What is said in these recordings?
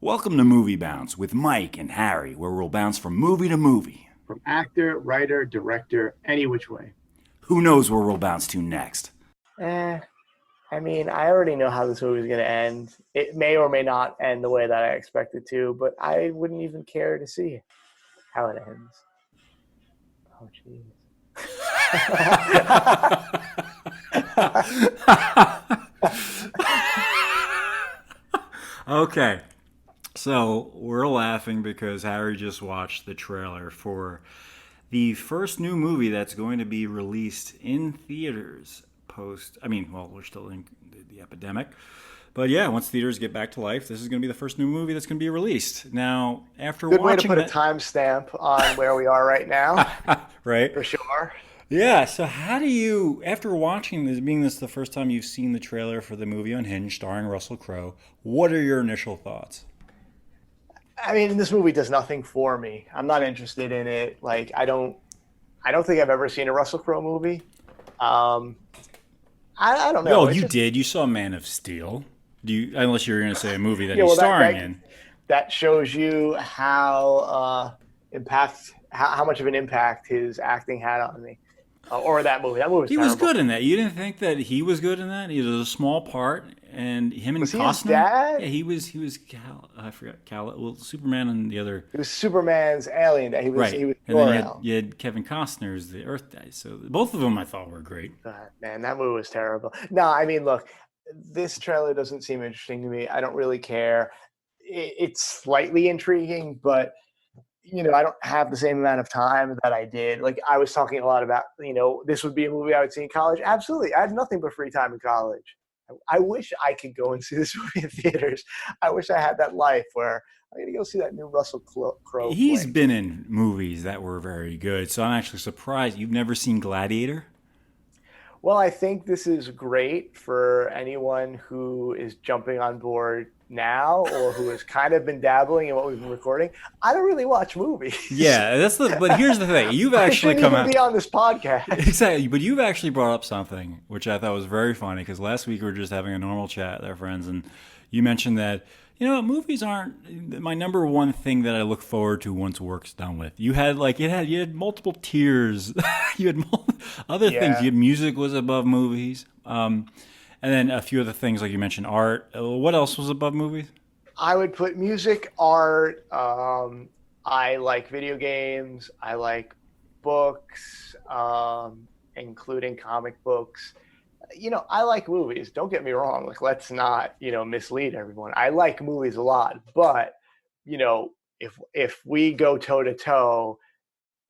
Welcome to Movie Bounce with Mike and Harry, where we'll bounce from movie to movie. From actor, writer, director, any which way. Who knows where we'll bounce to next? Eh, I already know how this movie is going to end. It may or may not end the way that I expect it to, but I wouldn't even care to see how it ends. Oh, jeez. Okay, so we're laughing because Harry just watched the trailer for the first new movie that's going to be released in theaters we're still in the epidemic. But yeah, once theaters get back to life, this is going to be the first new movie that's going to be released. Now, after Good way to watching put a timestamp on where we are right now, right? for sure. Yeah, so how do you, after watching this, being this the first time you've seen the trailer for the movie Unhinged starring Russell Crowe, what are your initial thoughts? This movie does nothing for me. I'm not interested in it. I don't think I've ever seen a Russell Crowe movie. I don't know. Oh, you did. You saw Man of Steel. Unless you're going to say a movie that Yeah, he's well, starring in. That shows you how much of an impact his acting had on me, or that movie. That movie was He terrible. was good in that. You didn't think that he was good in that? He was a small part, and him and Was he Costner. his dad? Yeah, he was. Cal. I forgot Cal. Well, Superman and the other. It was Superman's alien that he was. Right, He was and then Jor-El. you had Kevin Costner as the Earth guy. So both of them I thought were great. Man, that movie was terrible. No, look, this trailer doesn't seem interesting to me. I don't really care. It's slightly intriguing, but I don't have the same amount of time that I did. Like, I was talking a lot about, this would be a movie I would see in college. Absolutely. I had nothing but free time in college. I wish I could go and see this movie in theaters. I wish I had that life where I'm going to go see that new Russell Crowe. He's flick. been in movies that were very good, so I'm actually surprised you've never seen Gladiator. Well, I think this is great for anyone who is jumping on board now or who has kind of been dabbling in what we've been recording. I don't really watch movies. Yeah, but here's the thing: you've I actually shouldn't come even out be on this podcast. exactly, but you've actually brought up something which I thought was very funny because last week we were just having a normal chat with our friends, and you mentioned that movies aren't my number one thing that I look forward to once work's done with. You had you had multiple tiers, you had other things. Yeah. You had music was above movies, and then a few other things like you mentioned art. What else was above movies? I would put music, art. I like video games. I like books, including comic books. I like movies. Don't get me wrong. Like, let's not, mislead everyone. I like movies a lot, but if we go toe to toe,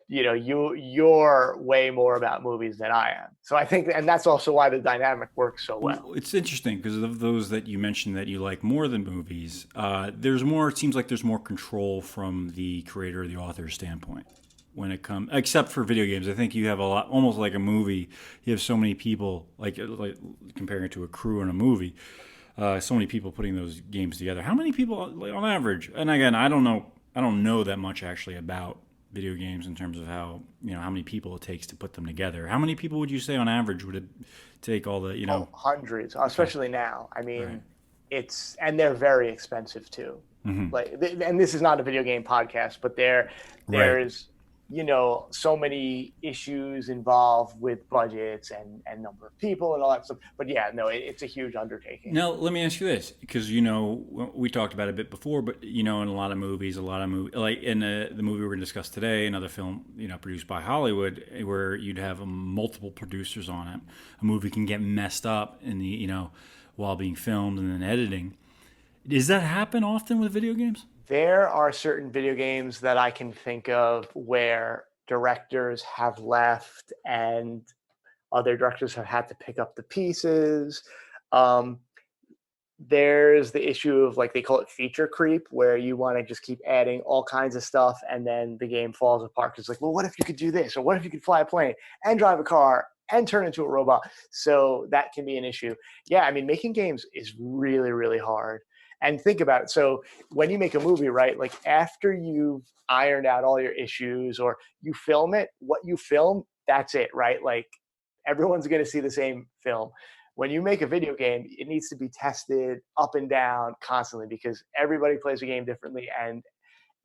you're way more about movies than I am. So I think, and that's also why the dynamic works so well. It's interesting because of those that you mentioned that you like more than movies. There's more. It seems like there's more control from the creator or the author's standpoint when it comes, except for video games. I think you have a lot, almost like a movie. You have so many people, like comparing it to a crew in a movie. So many people putting those games together. How many people, like, on average? And again, I don't know that much actually about video games in terms of how how many people it takes to put them together. How many people would you say on average would it take all the Hundreds, especially now. Right. And they're very expensive too. Mm-hmm. And this is not a video game podcast, but there's so many issues involved with budgets and number of people and all that stuff. But yeah, no, it's a huge undertaking. Now, let me ask you this, because we talked about it a bit before, but in a lot of movies, like in the movie we're going to discuss today, another film produced by Hollywood, where you'd have multiple producers on it. A movie can get messed up in the while being filmed and then editing. Does that happen often with video games? There are certain video games that I can think of where directors have left and other directors have had to pick up the pieces. There's the issue of, like, they call it feature creep, where you want to just keep adding all kinds of stuff and then the game falls apart. It's like, well, what if you could do this? Or what if you could fly a plane and drive a car and turn into a robot? So that can be an issue. Yeah, making games is really, really hard. And think about it. So when you make a movie, right, like, after you've ironed out all your issues or you film it, what you film, that's it, right? Like, everyone's going to see the same film. when you make a video game, it needs to be tested up and down constantly because everybody plays a game differently and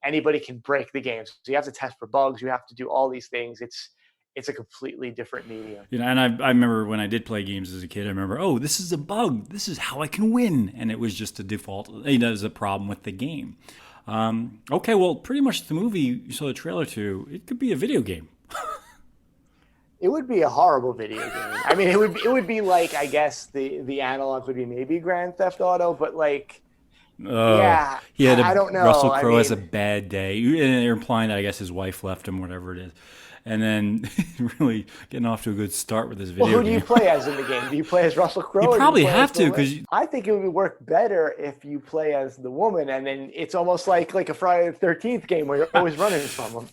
anybody can break the game. So you have to test for bugs. You have to do all these things. It's a completely different medium. And I remember when I did play games as a kid, I remember, oh, this is a bug. This is how I can win. And it was just a default. There's a problem with the game. Okay, well, pretty much the movie you saw the trailer to, it could be a video game. It would be a horrible video game. I mean, it would be like, I guess the analog would be maybe Grand Theft Auto, but like, yeah, I don't know. Russell Crowe has a bad day. And they're implying that I guess his wife left him, whatever it is. And then really getting off to a good start with this video game. Well, who do you play as in the game? Do you play as Russell Crowe? You probably have to, because I think it would work better if you play as the woman, and then it's almost like a Friday the 13th game where you're always running from them.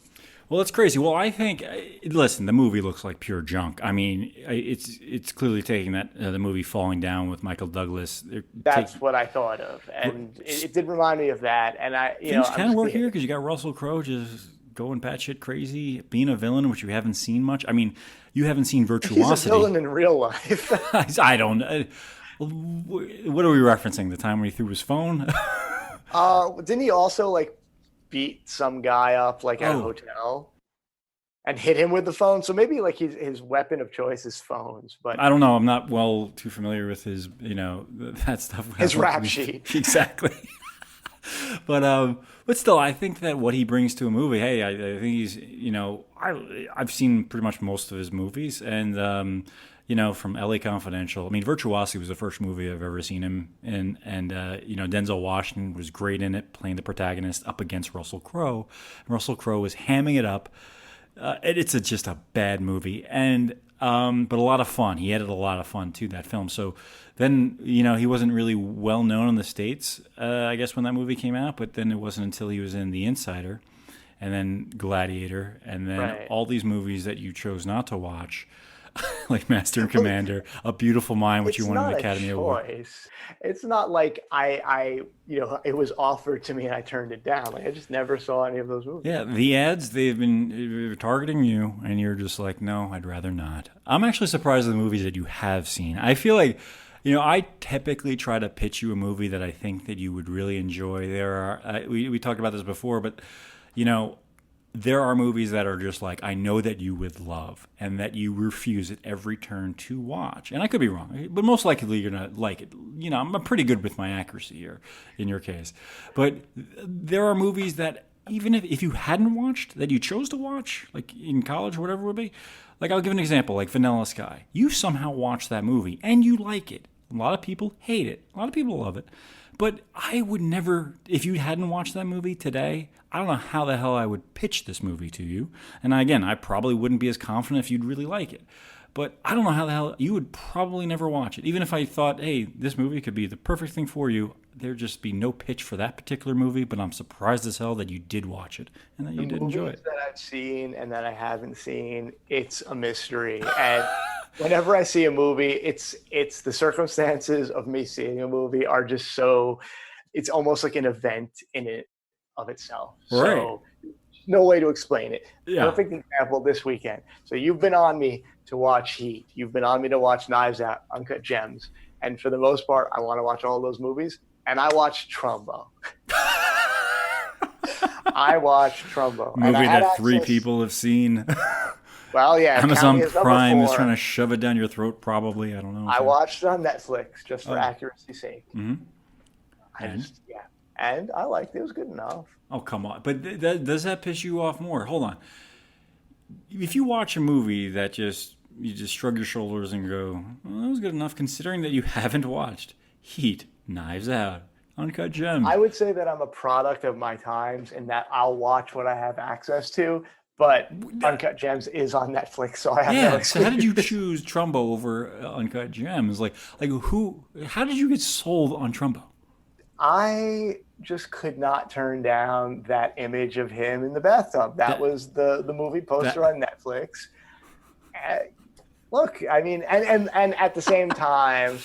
Well, it's crazy. Well, I think, listen, the movie looks like pure junk. I mean, it's clearly taking that the movie Falling Down with Michael Douglas. That's what I thought of, and it did remind me of that. And things kind of work here because you got Russell Crowe just going batshit crazy, being a villain, which you haven't seen much. I mean, you haven't seen Virtuosity. He's a villain in real life. I don't know. What are we referencing? The time when he threw his phone? Didn't he also beat some guy up at a hotel and hit him with the phone? So maybe his weapon of choice is phones. But I don't know. I'm not too familiar with his that stuff. His rap sheet. Exactly. But still, I think that what he brings to a movie, hey, I think he's, I've seen pretty much most of his movies, and from LA Confidential. I mean, Virtuosity was the first movie I've ever seen him in, and Denzel Washington was great in it, playing the protagonist up against Russell Crowe. And Russell Crowe was hamming it up. It's just a bad movie, and but a lot of fun. He added a lot of fun to that film. So then, he wasn't really well known in the States, I guess, when that movie came out. But then it wasn't until he was in The Insider, and then Gladiator, and then all these movies that you chose not to watch, like Master and Commander, A Beautiful Mind, which you won an Academy Award. It's not like it was offered to me and I turned it down. I just never saw any of those movies. Yeah, the ads, they've been targeting you, and you're just like, no, I'd rather not. I'm actually surprised at the movies that you have seen. I feel like, I typically try to pitch you a movie that I think that you would really enjoy. There are, we talked about this before, but, there are movies that are just like, I know that you would love, and that you refuse at every turn to watch. And I could be wrong, but most likely you're going to like it. I'm pretty good with my accuracy here in your case. But there are movies that even if you hadn't watched, that you chose to watch, like in college or whatever it would be. Like, I'll give an example, like Vanilla Sky. You somehow watched that movie, and you like it. A lot of people hate it. A lot of people love it. But I would never, if you hadn't watched that movie today, I don't know how the hell I would pitch this movie to you. And again, I probably wouldn't be as confident if you'd really like it. But I don't know how the hell, you would probably never watch it. Even if I thought, hey, this movie could be the perfect thing for you, there'd just be no pitch for that particular movie. But I'm surprised as hell that you did watch it and that you did enjoy it. The movies that I've seen and that I haven't seen, it's a mystery. And whenever I see a movie, it's the circumstances of me seeing a movie are just so, it's almost like an event in it of itself. Right. So no way to explain it. Yeah. Perfect example this weekend. So you've been on me to watch Heat. You've been on me to watch Knives Out, Uncut Gems. And for the most part, I want to watch all those movies. And I watched Trumbo. I watched Trumbo. Movie that three people have seen. Well, yeah. Amazon Prime is trying to shove it down your throat, probably. I don't know. I watched it on Netflix just for accuracy's sake. Mm-hmm. And I liked it. It was good enough. Oh, come on. But does that piss you off more? Hold on. If you watch a movie that you just shrug your shoulders and go, well, that was good enough, considering that you haven't watched Heat, Knives Out, Uncut Gems. I would say that I'm a product of my times and that I'll watch what I have access to. But Uncut Gems is on Netflix, so I have no excuse. So how did you choose Trumbo over Uncut Gems? How did you get sold on Trumbo? I just could not turn down that image of him in the bathtub. That was the movie poster on Netflix. Look, I mean, and at the same time,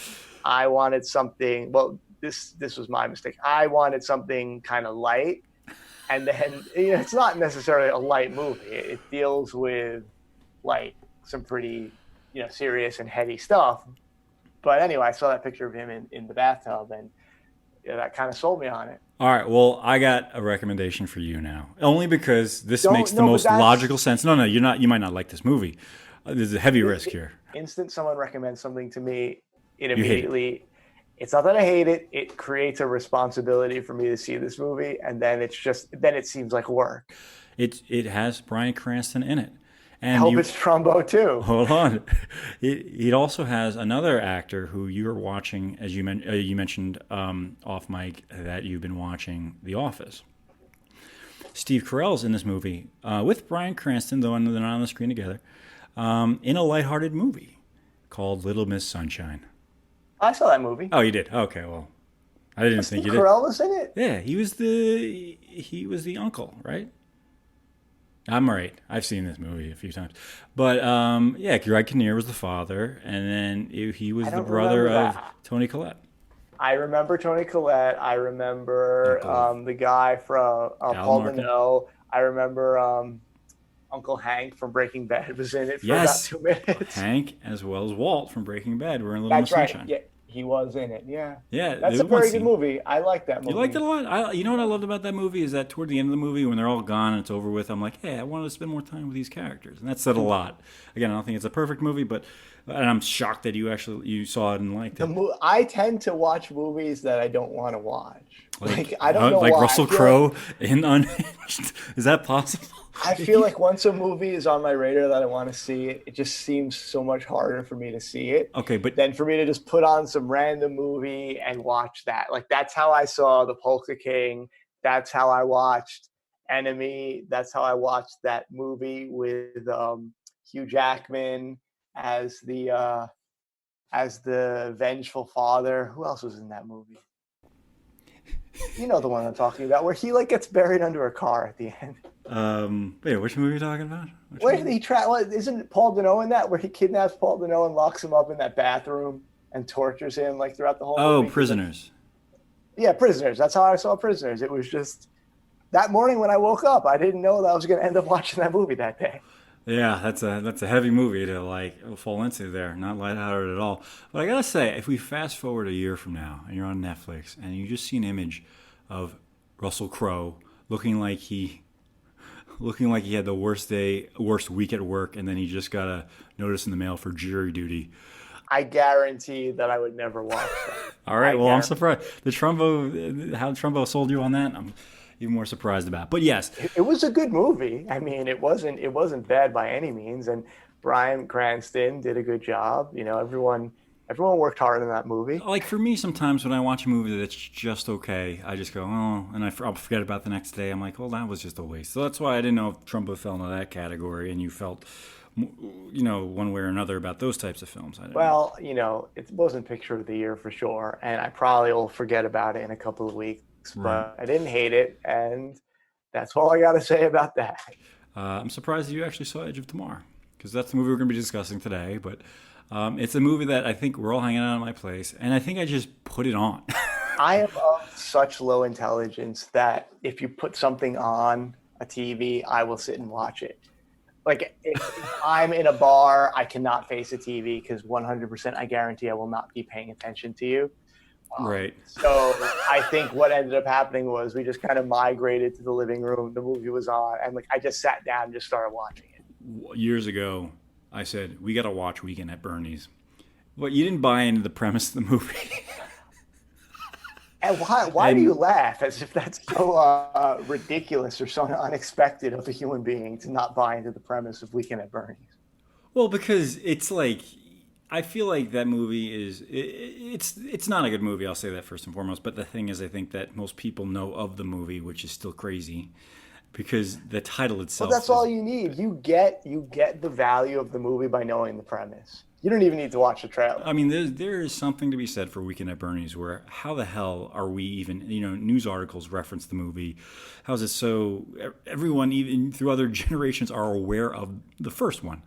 I wanted something. Well, this was my mistake. I wanted something kind of light, and then it's not necessarily a light movie. It deals with some pretty serious and heady stuff. But anyway, I saw that picture of him in the bathtub, and that kind of sold me on it. All right. Well, I got a recommendation for you now, only because this makes the No, but most that's- logical sense. No, you're not. You might not like this movie. There's a heavy risk here. Instant someone recommends something to me, it hate it. immediately. It's not that I hate it. It creates a responsibility for me to see this movie, and then it seems like work. It has Bryan Cranston in it, I and hope it's Trumbo too. hold on. It also has another actor who you're watching, as you mentioned off mic, that you've been watching The Office. Steve Carell's in this movie with Bryan Cranston, though they're not on the screen together, in a lighthearted movie called Little Miss Sunshine. I saw that movie. Oh, you did? Okay, well, I didn't think you did. Carell was in it. Yeah, he was the uncle, right? I'm right. I've seen this movie a few times, but yeah, Greg Kinnear was the father, and then he was the brother of Toni Collette. I remember Toni Collette. I remember the guy from Paul Dano. I remember Uncle Hank from Breaking Bad was in it for about 2 minutes. Hank, as well as Walt from Breaking Bad, were in Little Miss Sunshine. Yeah, he was in it. Yeah, that's a very good movie. I like that movie. You liked it a lot. You know what I loved about that movie is that toward the end of the movie, when they're all gone and it's over with, I'm like, hey, I wanted to spend more time with these characters, and that said a lot. Again, I don't think it's a perfect movie, but and I'm shocked that you saw it and liked it. I tend to watch movies that I don't want to watch. Like I don't know like why. Russell Crowe in Unhinged. Is that possible? I feel like once a movie is on my radar that I want to see it, it just seems so much harder for me to see it. Okay, but then for me to just put on some random movie and watch that. Like that's how I saw The Polka King. That's how I watched Enemy. That's how I watched that movie with Hugh Jackman as the vengeful father. Who else was in that movie? You know the one I'm talking about, where he gets buried under a car at the end. Wait, which movie are you talking about? Isn't Paul Dano in that, where he kidnaps Paul Dano and locks him up in that bathroom and tortures him throughout the whole movie? Oh, Prisoners. Yeah, Prisoners. That's how I saw Prisoners. It was just that morning when I woke up, I didn't know that I was going to end up watching that movie that day. Yeah, that's a heavy movie to fall into there. Not lighthearted at all. But I gotta say, if we fast forward a year from now and you're on Netflix and you just see an image of Russell Crowe looking like he had the worst week at work, and then he just got a notice in the mail for jury duty, I guarantee that I would never watch that. All right, I'm surprised. How Trumbo sold you on that, I'm even more surprised about. But yes, it was a good movie. I mean, it wasn't bad by any means, and Bryan Cranston did a good job. Everyone worked hard in that movie. Like for me, sometimes when I watch a movie that's just okay, I just go, oh, and I'll forget about the next day. I'm like, well, that was just a waste. So that's why I didn't know if Trumbo fell into that category, and you felt, one way or another about those types of films. Well, it wasn't Picture of the Year for sure, and I probably will forget about it in a couple of weeks. But I didn't hate it, and that's all I got to say about that. I'm surprised that you actually saw Edge of Tomorrow, because that's the movie we're going to be discussing today. But it's a movie that I think we're all hanging out at my place, and I think I just put it on. I am of such low intelligence that if you put something on a TV, I will sit and watch it. Like if I'm in a bar, I cannot face a TV because 100% I guarantee I will not be paying attention to you. Right. So I think what ended up happening was we just kind of migrated to the living room. The movie was on, and I just sat down and just started watching it. Years ago, I said, we got to watch Weekend at Bernie's. Well, you didn't buy into the premise of the movie. And why do you laugh as if that's so ridiculous or so unexpected of a human being to not buy into the premise of Weekend at Bernie's? Well, because it's I feel like that movie it's not a good movie. I'll say that first and foremost. But the thing is, I think that most people know of the movie, which is still crazy, because the title itself. Well, that's all you need. You get the value of the movie by knowing the premise. You don't even need to watch the trailer. I mean, there is something to be said for Weekend at Bernie's, where how the hell are we even? News articles reference the movie. How is it so? Everyone, even through other generations, are aware of the first one.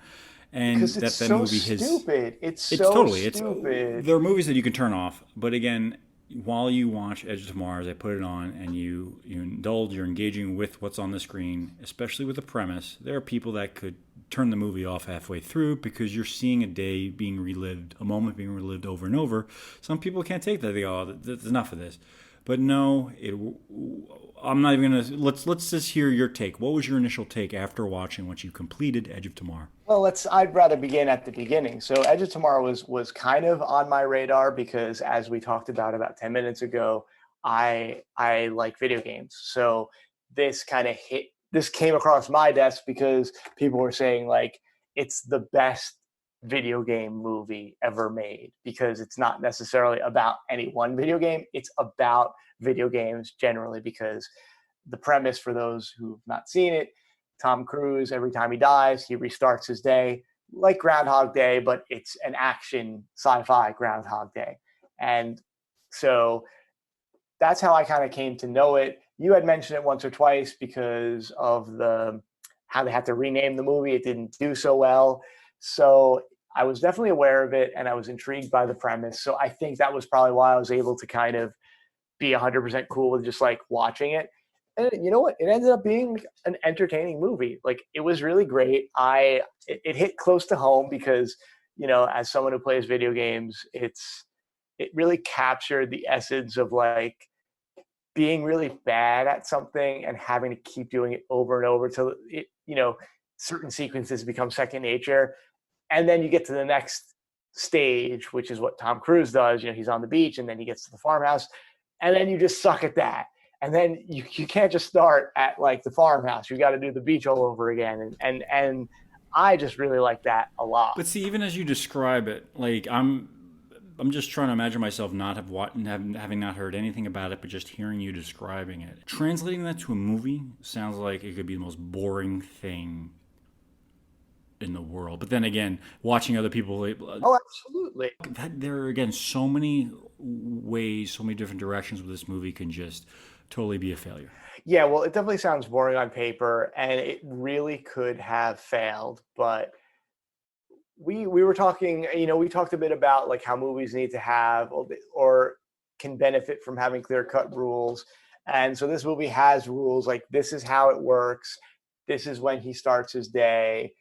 And because it's so movie stupid. It's totally stupid. There are movies that you can turn off, but again, while you watch Edge of Tomorrow, I put it on and you indulge, you're engaging with what's on the screen, especially with the premise. There are people that could turn the movie off halfway through because you're seeing a day being relived, a moment being relived over and over. Some people can't take that. They go, oh, there's enough of this. But no, I'm not even gonna. Let's just hear your take. What was your initial take after watching once you completed Edge of Tomorrow? Well, I'd rather begin at the beginning. So Edge of Tomorrow was kind of on my radar because, as we talked about 10 minutes ago, I like video games. So this kind of this came across my desk because people were saying like it's the best video game movie ever made because it's not necessarily about any one video game. It's about video games generally because the premise, for those who've not seen it, Tom Cruise, every time he dies, he restarts his day like Groundhog Day, but it's an action sci-fi Groundhog Day. And so that's how I kind of came to know it. You had mentioned it once or twice because of how they had to rename the movie. It didn't do so well. So I was definitely aware of it and I was intrigued by the premise. So I think that was probably why I was able to kind of be 100% cool with just like watching it. And you know what? It ended up being an entertaining movie. Like it was really great. It hit close to home because, you know, as someone who plays video games, it really captured the essence of like being really bad at something and having to keep doing it over and over till it, you know, certain sequences become second nature. And then you get to the next stage, which is what Tom Cruise does. You know, he's on the beach and then he gets to the farmhouse and then you just suck at that. And then you can't just start at like the farmhouse. You got to do the beach all over again. And I just really like that a lot. But see, even as you describe it, like I'm just trying to imagine myself having not heard anything about it, but just hearing you describing it. Translating that to a movie sounds like it could be the most boring thing in the world. But then again, watching other people, oh, absolutely. There are again so many ways, so many different directions where this movie can just totally be a failure. Yeah, well, it definitely sounds boring on paper, and it really could have failed. But we were talking, you know, we talked a bit about like how movies need to have or can benefit from having clear-cut rules. And so this movie has rules like this is how it works. This is when he starts his day.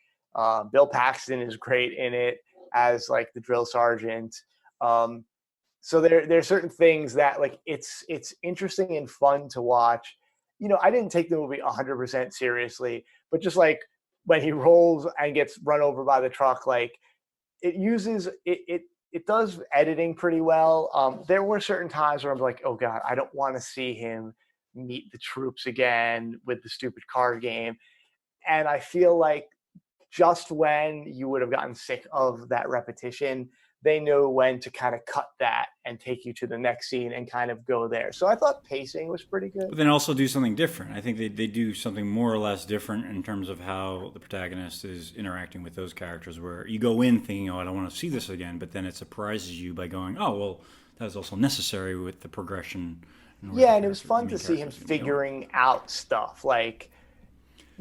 Bill Paxton is great in it as like the drill sergeant. So there's certain things that like it's interesting and fun to watch. You know, I didn't take the movie 100% seriously, but just like when he rolls and gets run over by the truck, like it does editing pretty well. There were certain times where I'm like, oh God, I don't want to see him meet the troops again with the stupid card game. And I feel like just when you would have gotten sick of that repetition, they know when to kind of cut that and take you to the next scene and kind of go there. So I thought pacing was pretty good. But then also do something different. I think they do something more or less different in terms of how the protagonist is interacting with those characters, where you go in thinking, oh, I don't want to see this again, but then it surprises you by going, oh, well, that was also necessary with the progression. Yeah, and it was fun to see him figuring out stuff. Like,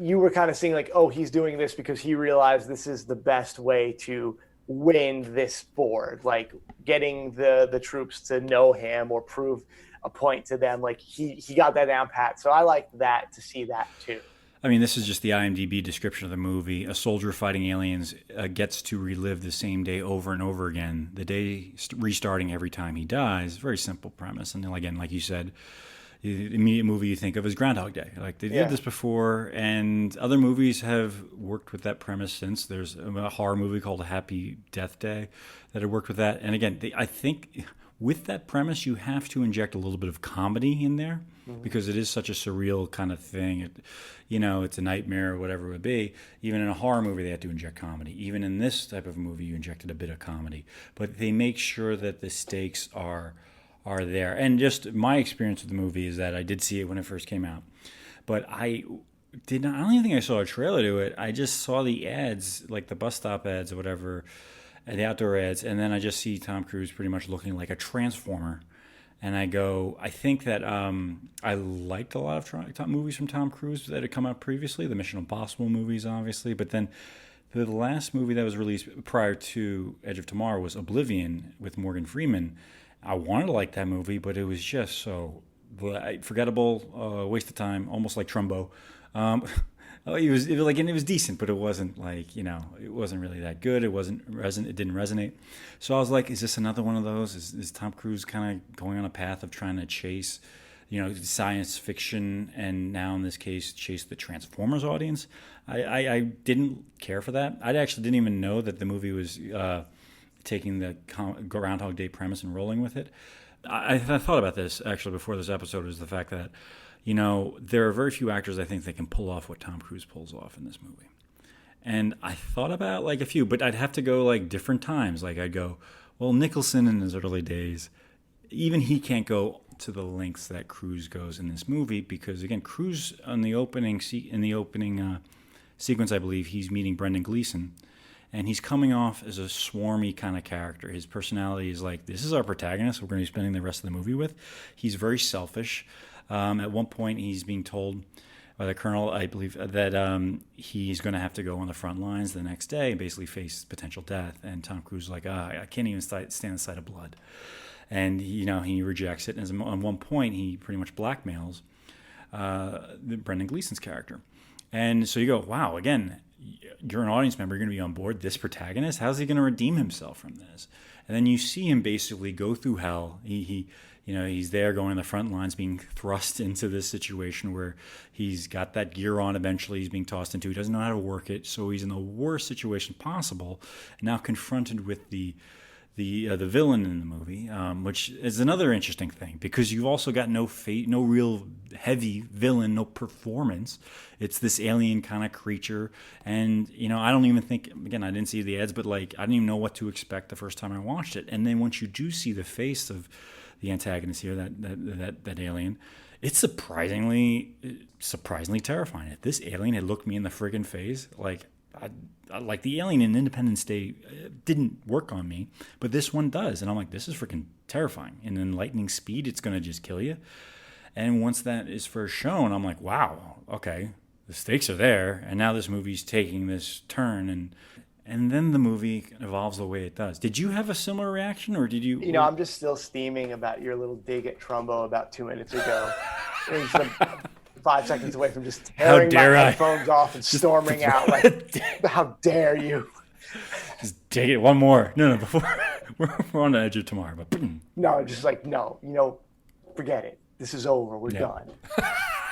you were kind of seeing like, oh, he's doing this because he realized this is the best way to win this board, like getting the troops to know him or prove a point to them. Like he got that down pat. So I like that, to see that too. I mean, this is just the IMDb description of the movie. A soldier fighting aliens gets to relive the same day over and over again, the day restarting every time he dies. Very simple premise. And then again, like you said, the immediate movie you think of is Groundhog Day. Like they did this before, and other movies have worked with that premise since. There's a horror movie called Happy Death Day that had worked with that. And again, I think with that premise, you have to inject a little bit of comedy in there because it is such a surreal kind of thing. It's a nightmare or whatever it would be. Even in a horror movie, they had to inject comedy. Even in this type of movie, you injected a bit of comedy. But they make sure that the stakes are there. And just my experience with the movie is that I did see it when it first came out, but I don't even think I saw a trailer to it. I just saw the ads, like the bus stop ads or whatever, and the outdoor ads, and then I just see Tom Cruise pretty much looking like a transformer. And I think that I liked a lot of movies from Tom Cruise that had come out previously, the Mission Impossible movies, obviously, but then the last movie that was released prior to Edge of Tomorrow was Oblivion with Morgan Freeman. I wanted to like that movie, but it was just so forgettable, waste of time, almost like Trumbo. Oh, it was decent, but it wasn't like, it wasn't really that good. It didn't resonate. So I was like, is this another one of those? Is Tom Cruise kind of going on a path of trying to chase, science fiction, and now in this case chase the Transformers audience? I didn't care for that. I actually didn't even know that the movie was taking the Groundhog Day premise and rolling with it. I thought about this actually before this episode, is the fact that there are very few actors I think that can pull off what Tom Cruise pulls off in this movie. And I thought about like a few, but I'd have to go like different times. Like I'd go, well, Nicholson in his early days, even he can't go to the lengths that Cruise goes in this movie, because again, Cruise in the opening sequence, I believe he's meeting Brendan Gleeson, and he's coming off as a swarmy kind of character. His personality is like, this is our protagonist we're going to be spending the rest of the movie with. He's very selfish. At one point, he's being told by the colonel, I believe, that he's going to have to go on the front lines the next day and basically face potential death. And Tom Cruise is like, I can't even stand the sight of blood. And, he rejects it. And at one point, he pretty much blackmails Brendan Gleeson's character. And so you go, wow, again, you're an audience member, you're going to be on board. This protagonist, how's he going to redeem himself from this? And then you see him basically go through hell. He's there going on the front lines, being thrust into this situation where he's got that gear on. Eventually, he's being tossed into. He doesn't know how to work it, so he's in the worst situation possible. Now confronted with the villain in the movie, which is another interesting thing, because you've also got no real heavy villain, no performance. It's this alien kind of creature, and I don't even think, again, I didn't see the ads, but like I didn't even know what to expect the first time I watched it. And then once you do see the face of the antagonist here, that alien, it's surprisingly terrifying. If this alien had looked me in the friggin' face, like like the alien in Independence Day didn't work on me, but this one does, and I'm like, this is freaking terrifying. And in lightning speed, it's going to just kill you. And once that is first shown, I'm like, wow, okay, the stakes are there, and now this movie's taking this turn, and then the movie evolves the way it does. Did you have a similar reaction, or did you? I'm just still steaming about your little dig at Trumbo about 2 minutes ago. It was like 5 seconds away from just tearing my headphones off and storming out. Like, how dare you? Just take it one more. No, before we're on the edge of tomorrow. But no, just like, no, forget it. This is over. We're done.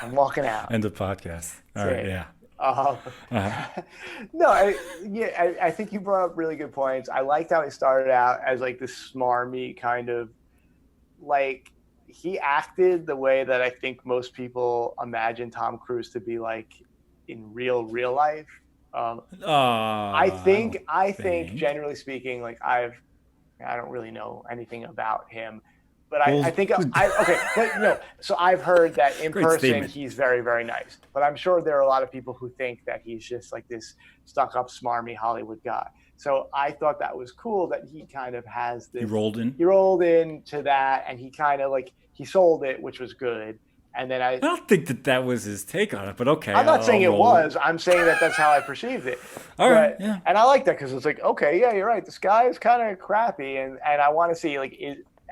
I'm walking out. End of podcast. All right, yeah. No, I think you brought up really good points. I liked how he started out as like this smarmy kind of, like, he acted the way that I think most people imagine Tom Cruise to be like in real life. I think generally speaking, like I don't really know anything about him, but I think so I've heard that in person he's very, very nice, but I'm sure there are a lot of people who think that he's just like this stuck up, smarmy Hollywood guy. So I thought that was cool that he kind of has this. He rolled into that, and he kind of like, he sold it, which was good. And then I don't think that was his take on it, but okay. I'm not saying it was. I'm saying that that's how I perceived it. All right, yeah. And I like that, because it's like, okay, yeah, you're right. This guy is kind of crappy, and I want to see, like,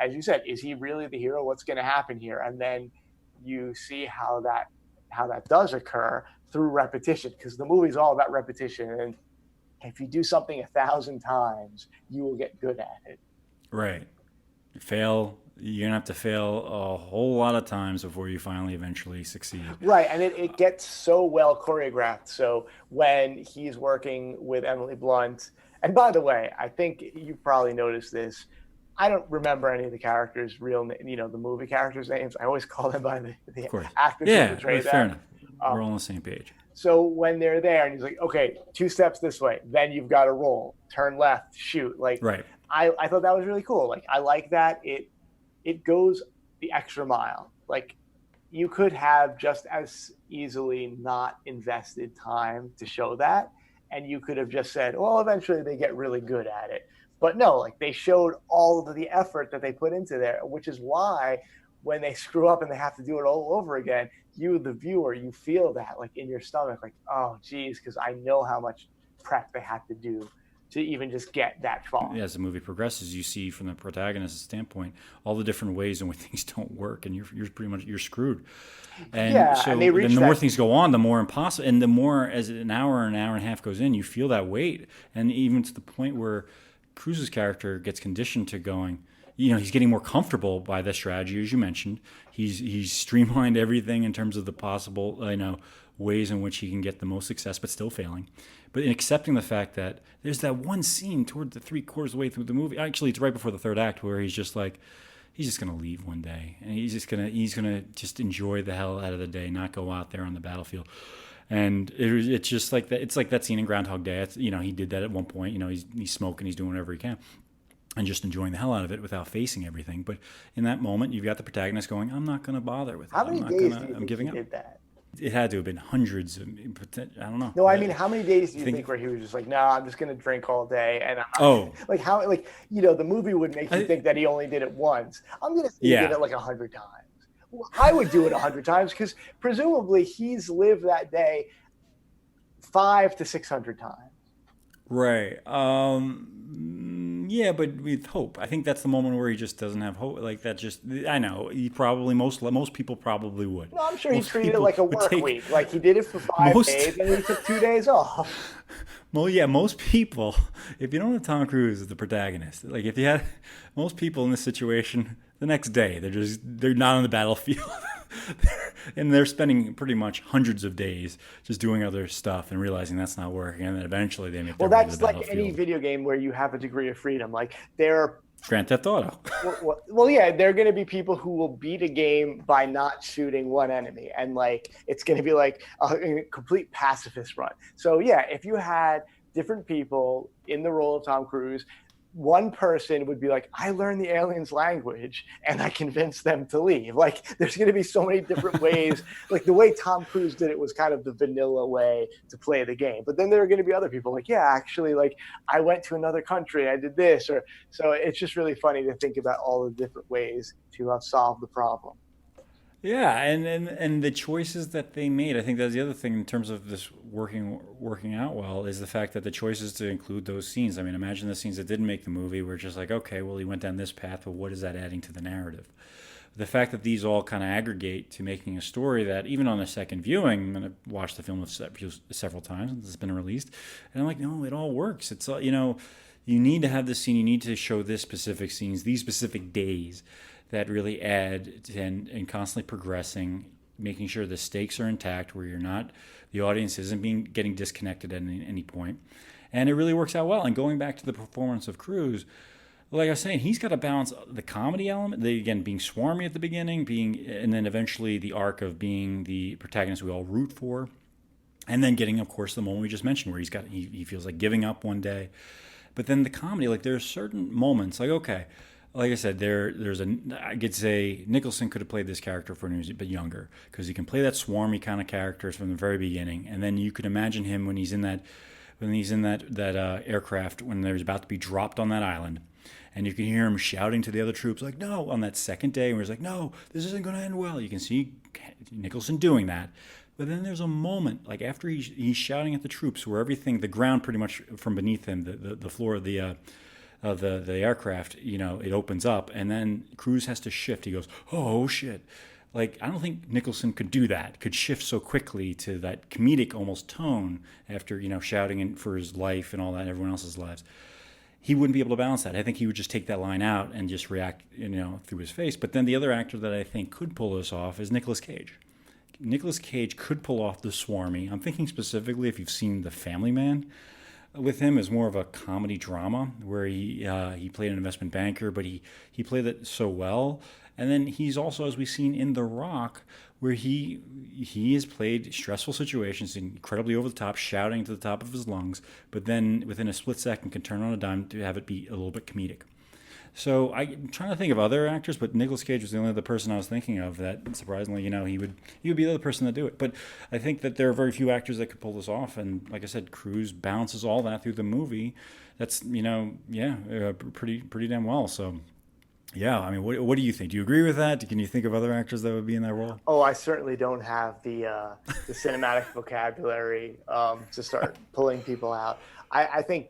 as you said, is he really the hero? What's going to happen here? And then you see how that does occur through repetition, because the movie's all about repetition. And if you do something 1,000 times, you will get good at it. Right. You're going to have to fail a whole lot of times before you finally eventually succeed. Right. And it gets so well choreographed. So when he's working with Emily Blunt, and by the way, I think you probably noticed this, I don't remember any of the characters' the movie characters' names. I always call them by the actors who portray them. Fair enough. We're all on the same page. So when they're there and he's like, okay, 2 steps this way, then you've got to roll, turn left, shoot. Like, right. I thought that was really cool. Like, I like that it goes the extra mile. Like, you could have just as easily not invested time to show that, and you could have just said, well, eventually they get really good at it. But no, like, they showed all of the effort that they put into there, which is why when they screw up and they have to do it all over again, you, the viewer, you feel that, like, in your stomach, like, oh, geez, because I know how much prep they had to do to even just get that far. As the movie progresses, you see from the protagonist's standpoint all the different ways in which things don't work, and you're pretty much you're screwed. And Yeah, so and they reach then the more that- things go on, the more impossible, and the more as an hour and a half goes in, you feel that weight, and even to the point where Cruise's character gets conditioned to going. He's getting more comfortable by the strategy, as you mentioned. He's streamlined everything in terms of the possible, ways in which he can get the most success, but still failing. But in accepting the fact that there's that one scene toward the 3/4 of the way through the movie, actually, it's right before the third act, where he's just like, he's just going to leave one day, and he's gonna just enjoy the hell out of the day, not go out there on the battlefield. And it's just like that. It's like that scene in Groundhog Day. He did that at one point. He's smoking, he's doing whatever he can, and just enjoying the hell out of it without facing everything. But in that moment, you've got the protagonist going, "I'm not going to bother with it. How many I'm not days gonna, do you I'm think giving he up." did that? It had to have been hundreds of, I don't know. No, I mean, how many days do you think- think where he was just like, no, I'm just going to drink all day, and I'm not Oh. like how the movie would make you think that he only did it once. I'm going to say he Yeah. did it like 100 times. Well, I would do it 100 times because presumably he's lived that day 500 to 600 times. Right. Yeah, but with hope. I think that's the moment where he just doesn't have hope. Like that just, I know, most people probably would. No, I'm sure he Most treated it people like a would work take- week. Like he did it for 5 Most- days and then he took 2 days off. Well, yeah, most people, if you don't have Tom Cruise as the protagonist, like if you had most people in this situation, the next day, they're not on the battlefield. And they're spending pretty much hundreds of days just doing other stuff and realizing that's not working, and then eventually they make their Well, way to that's the like battlefield. any video game where you have a degree of freedom. Like there Grand Theft Auto. well, yeah, there are going to be people who will beat a game by not shooting one enemy, and like it's going to be like a complete pacifist run. So yeah, if you had different people in the role of Tom Cruise, one person would be like, I learned the aliens' language and I convinced them to leave. Like there's going to be so many different ways. Like the way Tom Cruise did it was kind of the vanilla way to play the game. But then there are going to be other people like, yeah, actually, like I went to another country, I did this. Or so it's just really funny to think about all the different ways to solve the problem. Yeah, and the choices that they made, I think that's the other thing in terms of this working out well, is the fact that the choices to include those scenes. I mean, imagine the scenes that didn't make the movie were just like, okay, well, he went down this path, but what is that adding to the narrative? The fact that these all kind of aggregate to making a story that, even on a second viewing, and I've watched the film several times since it's been released, and I'm like, no, it all works. It's all, you need to have this scene, you need to show this specific scenes, these specific days, that really add and constantly progressing, making sure the stakes are intact, where the audience isn't getting disconnected at any point. And it really works out well. And going back to the performance of Cruise, like I was saying, he's got to balance the comedy element, being swarmy at the beginning, and then eventually the arc of being the protagonist we all root for, and then getting, of course, the moment we just mentioned where he feels like giving up one day. But then the comedy, like there's certain moments, like, okay, like I said, I could say Nicholson could have played this character when he was a bit younger, because he can play that swarmy kind of character from the very beginning, and then you could imagine him when he's in that aircraft when there's about to be dropped on that island, and you can hear him shouting to the other troops like, no, on that second day where he's like, no, this isn't going to end well. You can see Nicholson doing that. But then there's a moment, like after he's shouting at the troops, where everything, the ground pretty much from beneath him, the floor of the aircraft, it opens up, and then Cruise has to shift. He goes, oh shit. Like, I don't think Nicholson could do that, could shift so quickly to that comedic almost tone after, shouting for his life and all that, everyone else's lives. He wouldn't be able to balance that. I think he would just take that line out and just react, through his face. But then the other actor that I think could pull this off is Nicolas Cage. Nicolas Cage could pull off the swarmy. I'm thinking specifically if you've seen The Family Man, with him is more of a comedy drama where he played an investment banker, but he played it so well. And then he's also, as we've seen in The Rock, where he has played stressful situations, incredibly over the top, shouting to the top of his lungs, but then within a split second can turn on a dime to have it be a little bit comedic. So I'm trying to think of other actors, but Nicolas Cage was the only other person I was thinking of that, surprisingly, he would be the other person to do it. But I think that there are very few actors that could pull this off, and like I said, Cruise balances all that through the movie. That's pretty damn well. So yeah, I mean, what do you think? Do you agree with that? Can you think of other actors that would be in that role? Oh, I certainly don't have the cinematic vocabulary to start pulling people out. I think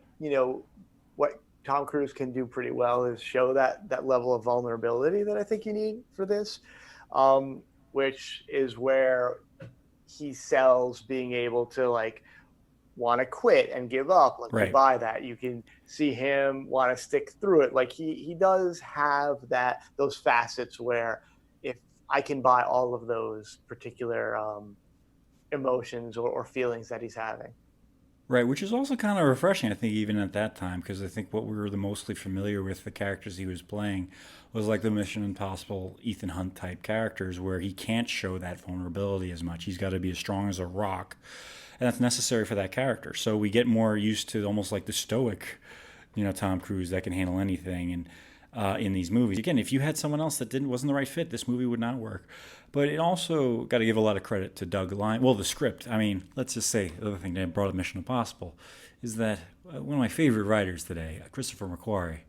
Tom Cruise can do pretty well is show that level of vulnerability that I think you need for this, which is where he sells being able to like want to quit and give up. Like you Right. buy that. You can see him want to stick through it. Like he does have those facets where if I can buy all of those particular emotions or feelings that he's having. Right, which is also kind of refreshing, I think, even at that time, because I think what we were the mostly familiar with the characters he was playing was like the Mission Impossible Ethan Hunt type characters, where he can't show that vulnerability as much. He's got to be as strong as a rock, and that's necessary for that character. So we get more used to almost like the stoic, Tom Cruise that can handle anything, and in these movies. Again, if you had someone else that wasn't the right fit, this movie would not work. But it also got to give a lot of credit to Doug Liman. Well, the script. I mean, let's just say the other thing that brought up Mission Impossible is that one of my favorite writers today, Christopher McQuarrie,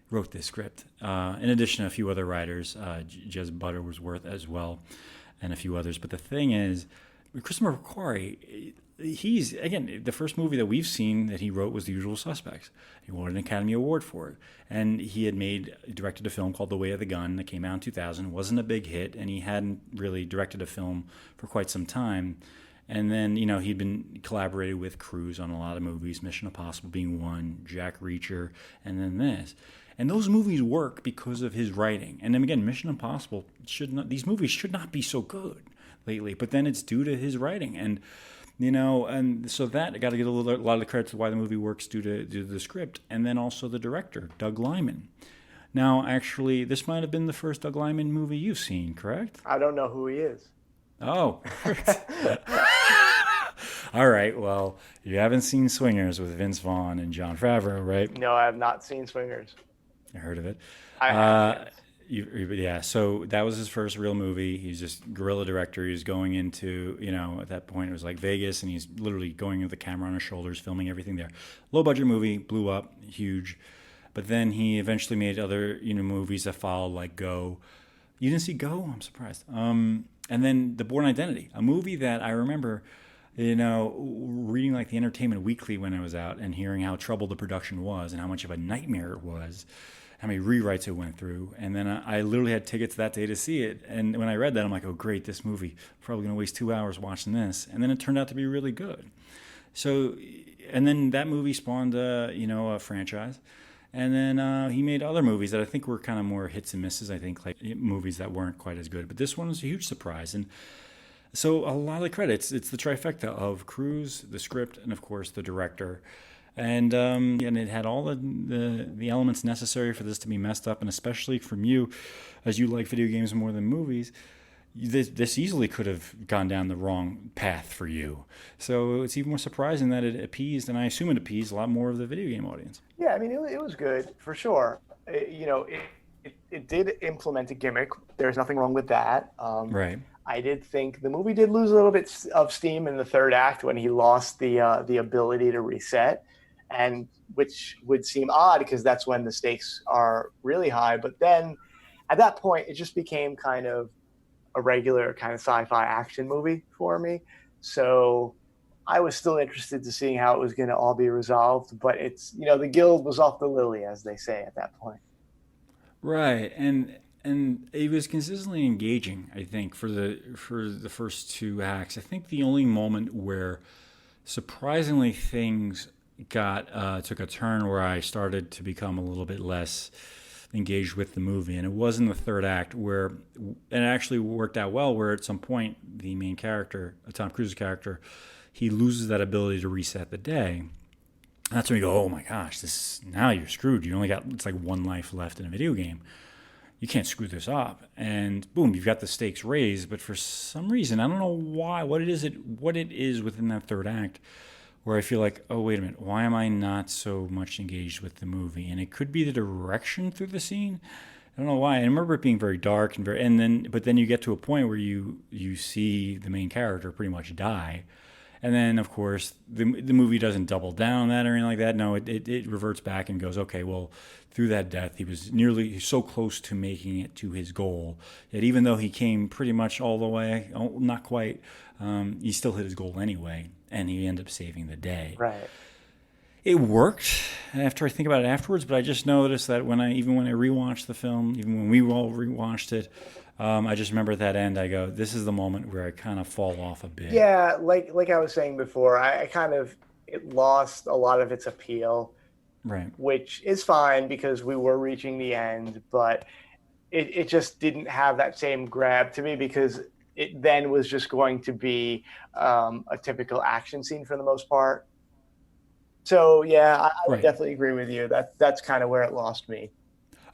wrote this script. In addition to a few other writers, Jez Butterworth as well, and a few others. But the thing is, Christopher McQuarrie, he's, again, the first movie that we've seen that he wrote was The Usual Suspects. He won an Academy Award for it. And he had directed a film called The Way of the Gun that came out in 2000. It wasn't a big hit, and he hadn't really directed a film for quite some time. And then, he'd been collaborated with Cruise on a lot of movies, Mission Impossible being one, Jack Reacher, and then this. And those movies work because of his writing. And then again, Mission Impossible these movies should not be so good lately, but then it's due to his writing. And and so that I got to give a lot of credit to why the movie works due to the script, and then also the director, Doug Liman. Now, actually, this might have been the first Doug Liman movie you've seen, correct? I don't know who he is. Oh. All right. Well, you haven't seen Swingers with Vince Vaughn and Jon Favreau, right? No, I have not seen Swingers. I heard of it. I have. Yeah, so that was his first real movie. He's just guerrilla director. He's going into, at that point it was like Vegas, and he's literally going with the camera on his shoulders, filming everything there. Low budget movie, blew up, huge. But then he eventually made other, movies that followed, like Go. You didn't see Go? I'm surprised. And then The Bourne Identity, a movie that I remember, reading like the Entertainment Weekly when I was out and hearing how troubled the production was and how much of a nightmare it was. How many rewrites it went through, and then I literally had tickets that day to see it. And when I read that, I'm like, oh great, this movie, probably going to waste 2 hours watching this. And then it turned out to be really good. So, and then that movie spawned a franchise. And then he made other movies that I think were kind of more hits and misses, I think, like movies that weren't quite as good. But this one was a huge surprise. And so a lot of the credits, it's the trifecta of Cruise, the script, and of course the director. And it had all the elements necessary for this to be messed up, and especially from you, as you like video games more than movies, this easily could have gone down the wrong path for you. So it's even more surprising that it appeased, and I assume it appeased a lot more of the video game audience. Yeah, I mean, it was good, for sure. It did implement a gimmick. There's nothing wrong with that. Right. I did think the movie did lose a little bit of steam in the third act when he lost the ability to reset. And which would seem odd because that's when the stakes are really high. But then at that point, it just became kind of a regular kind of sci-fi action movie for me. So I was still interested to seeing how it was going to all be resolved. But it's, the guild was off the lily, as they say at that point. Right. And it was consistently engaging, I think, for the first two acts. I think the only moment where surprisingly things took a turn where I started to become a little bit less engaged with the movie, and it was in the third act where it actually worked out well, where at some point the main character, Tom Cruise's character, he loses that ability to reset the day. And that's when you go, oh my gosh, now you're screwed. You only got, it's like one life left in a video game. You can't screw this up. And boom, you've got the stakes raised, but for some reason, I don't know why, what it is within that third act, where I feel like, oh, wait a minute, why am I not so much engaged with the movie? And it could be the direction through the scene. I don't know why. I remember it being very dark but then you get to a point where you see the main character pretty much die. And then, of course, the movie doesn't double down on that or anything like that. No, it reverts back and goes, okay, well, through that death, he was nearly so close to making it to his goal that even though he came pretty much all the way, not quite, he still hit his goal anyway, and he ended up saving the day. Right. It worked after I think about it afterwards, but I just noticed that when I rewatched the film, even when we all rewatched it, I just remember at that end. I go, "This is the moment where I kind of fall off a bit." Yeah, like I was saying before, I kind of it lost a lot of its appeal, Right. which is fine because we were reaching the end, but it just didn't have that same grab to me because it then was just going to be a typical action scene for the most part. So yeah, I would Right. definitely agree with you. That's kind of where it lost me.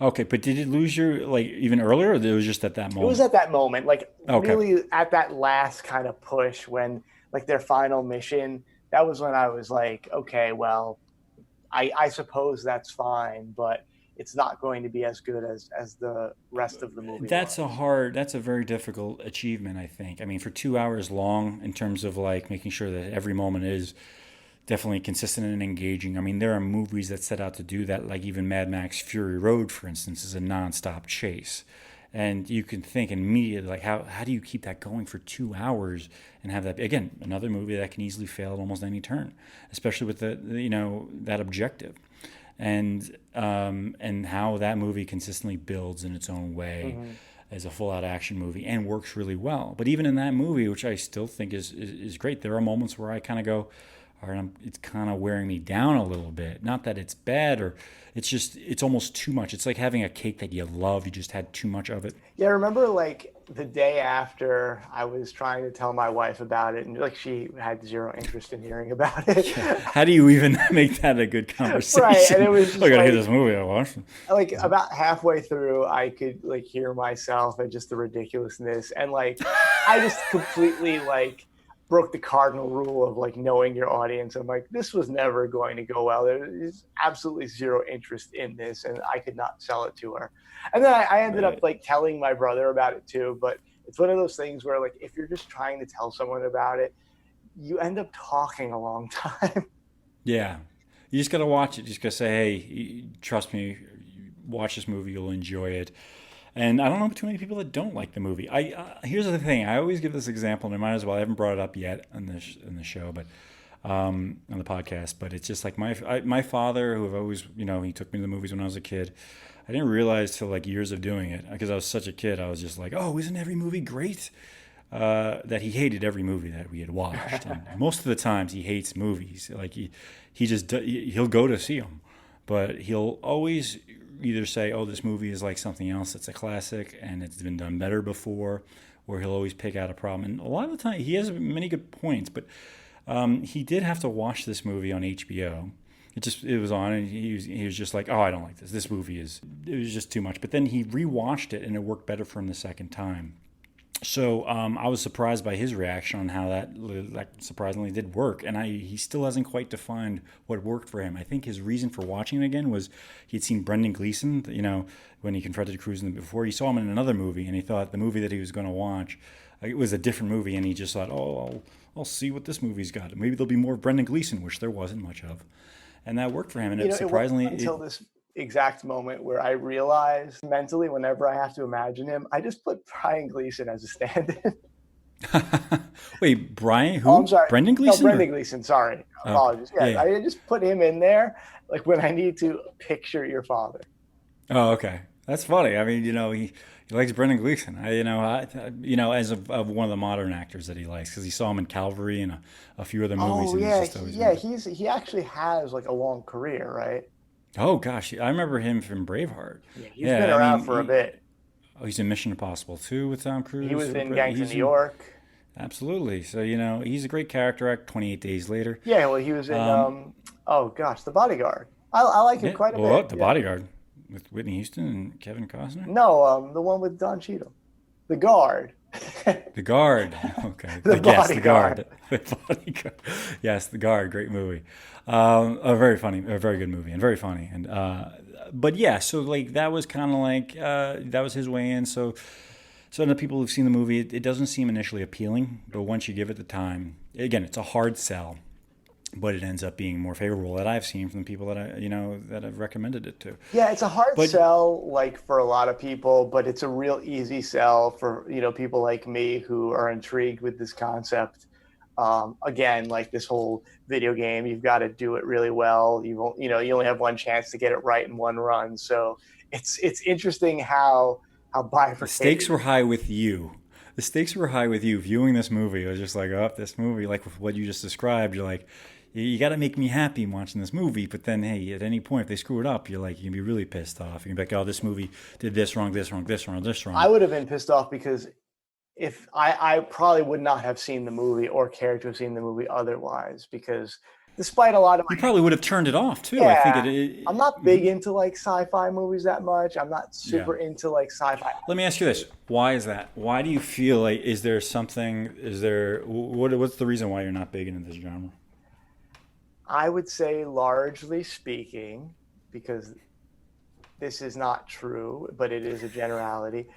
Okay, but did it lose your like even earlier, or it was just at that It was moment? at that moment, like Okay. really at that last kind of push when like their final mission. That was when I was like, okay, well, I suppose that's fine, but it's not going to be as good as the rest of the movie was. That's a very difficult achievement, I think. I mean, for 2 hours long, in terms of like making sure that every moment is definitely consistent and engaging. I mean, there are movies that set out to do that, like even Mad Max Fury Road, for instance, is a nonstop chase. And you can think immediately, like, how do you keep that going for 2 hours and have that, again, another movie that can easily fail at almost any turn, especially with that objective. And how that movie consistently builds in its own way Mm-hmm. as a full out action movie and works really well. But even in that movie, which I still think is great, there are moments where I kind of go, all right, it's kind of wearing me down a little bit. Not that it's bad or it's almost too much. It's like having a cake that you love, you just had too much of it. Yeah, I remember like the day after I was trying to tell my wife about it, and like she had zero interest in hearing about it. How do you even make that a good Right, and conversation? it was Oh, I just gotta hear this movie I watched. like about halfway through, I could like hear myself and just the ridiculousness, and like I just completely like broke the cardinal rule of like knowing your audience. I'm like, this was never going to go well. There's absolutely zero interest in this, and I could not sell it to her. And then I ended up Right. like telling my brother about it too. But it's one of those things where like if you're just trying to tell someone about it, you end up talking a long time. Yeah. You just gotta watch it. You just gotta say, hey, trust me, watch this movie, you'll enjoy it. And I don't know too many people that don't like the movie. Here's the thing. I always give this example, and I might as well. I haven't brought it up yet on the show, but on the podcast. But it's just like my father, who have always he took me to the movies when I was a kid. I didn't realize till like years of doing it because I was such a kid. I was just like, oh, isn't every movie great? That he hated every movie that we had watched, and most of the times he hates movies. Like he'll go to see them, but he'll always either say, "Oh, this movie is like something else that's a classic and it's been done better before," or he'll always pick out a problem. And a lot of the time, he has many good points, but he did have to watch this movie on HBO. It was on, and he was just like, "Oh, I don't like this. This movie it was just too much." But then he rewatched it, and it worked better for him the second time. So I was surprised by his reaction on how that surprisingly did work, and he still hasn't quite defined what worked for him. I think his reason for watching it again was he'd seen Brendan Gleeson, when he confronted Cruz before. He saw him in another movie, and he thought the movie that he was going to watch it was a different movie, and he just thought, oh, I'll see what this movie's got. Maybe there'll be more Brendan Gleeson, which there wasn't much of, and that worked for him. And You it know, it wasn't surprisingly, until this exact moment where I realized mentally, whenever I have to imagine him, I just put Brian Gleason as a stand-in. wait, Brian, Oh, I'm who? sorry. Brendan No, Gleeson? Brendan Gleeson. Sorry. Okay, Apologies. yeah, Yeah, yeah. I just put him in there, like when I need to picture your father. Oh, okay. That's funny. I mean, he likes Brendan Gleeson. As of one of the modern actors that he likes, because he saw him in Calvary and a few other movies, Oh and he's yeah, just always yeah. been. He actually has like a long career, right? Oh gosh, I remember him from Braveheart. Yeah, he's been Yeah, I around mean, for a bit. he's in Mission Impossible 2 with Tom He Cruise. was in Gangs of He's New in York. absolutely. So he's a great character act. 28 Days Later. Yeah, well, he was in Um, oh gosh, The Bodyguard. I like him yeah, quite a well, bit. The Yeah. Bodyguard with Whitney Houston and Kevin Costner. No, the one with Don Cheadle, The Guard. The Guard. Okay. The Yes, The Bodyguard. Guard. The Bodyguard. Yes, The Guard. Great movie. A very funny, a very good movie, and very funny. And but yeah, so like that was kind of like that was his way in. So to people who've seen the movie, it doesn't seem initially appealing, but once you give it the time, again, it's a hard sell, but it ends up being more favorable that I've seen from the people that I've recommended it to. Yeah, it's a hard But sell, like for a lot of people, but it's a real easy sell for people like me who are intrigued with this concept. Again, like this whole video game, you've got to do it really well. You only have one chance to get it right in one run. So it's interesting how The bifurcated. stakes were high with you. The stakes were high with you viewing this movie. It was just like, oh, this movie, like with what you just described, you're like, you got to make me happy watching this movie. But then, hey, at any point, if they screw it up, you're like, you can be really pissed off. You can be like, oh, this movie did this wrong, this wrong, this wrong, this wrong. I would have been pissed off because if I probably would not have seen the movie or cared to have seen the movie otherwise, because despite a lot of You probably would have turned it off too. Yeah, I think I'm not big into like sci-fi movies that much. I'm not super into like sci-fi. Let me ask you this: why is that? Why do you feel like? Is there something? Is there what's the reason why you're not big into this genre? I would say, largely speaking, because this is not true, but it is a generality.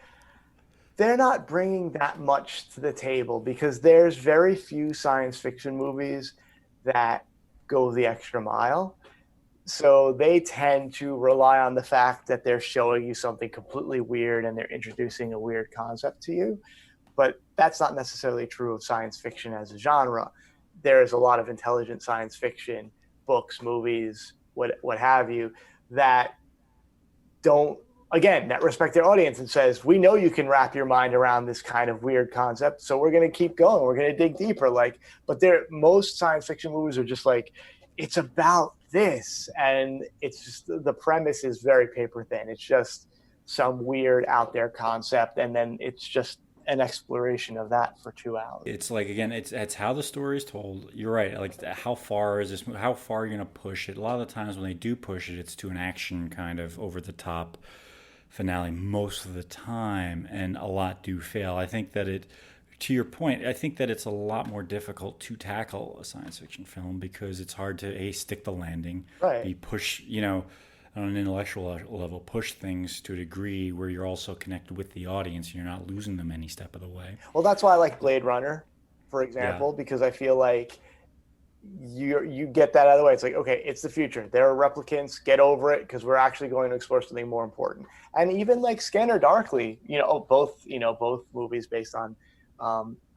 They're not bringing that much to the table because there's very few science fiction movies that go the extra mile. So they tend to rely on the fact that they're showing you something completely weird and they're introducing a weird concept to you. But that's not necessarily true of science fiction as a genre. There's a lot of intelligent science fiction books, movies, what have you, that don't, again, that respect their audience and says, we know you can wrap your mind around this kind of weird concept, so we're going to keep going. We're going to dig deeper. But most science fiction movies are just like, it's about this, and it's just the premise is very paper thin. It's just some weird out there concept, and then it's just an exploration of that for 2 hours. It's like, again, it's how the story is told. You're right. Like, how far is this? How far are you going to push it? A lot of the times when they do push it, it's to an action kind of over the top finale most of the time, and a lot do fail. I think that to your point, I think that it's a lot more difficult to tackle a science fiction film because it's hard to stick the landing, right? B, push, on an intellectual level, push things to a degree where you're also connected with the audience and you're not losing them any step of the way. Well, that's why I like Blade Runner, for example, because I feel like you get that out of the way. It's like, okay, it's the future. There are replicants. Get over it, because we're actually going to explore something more important. And even like Scanner Darkly, both movies based on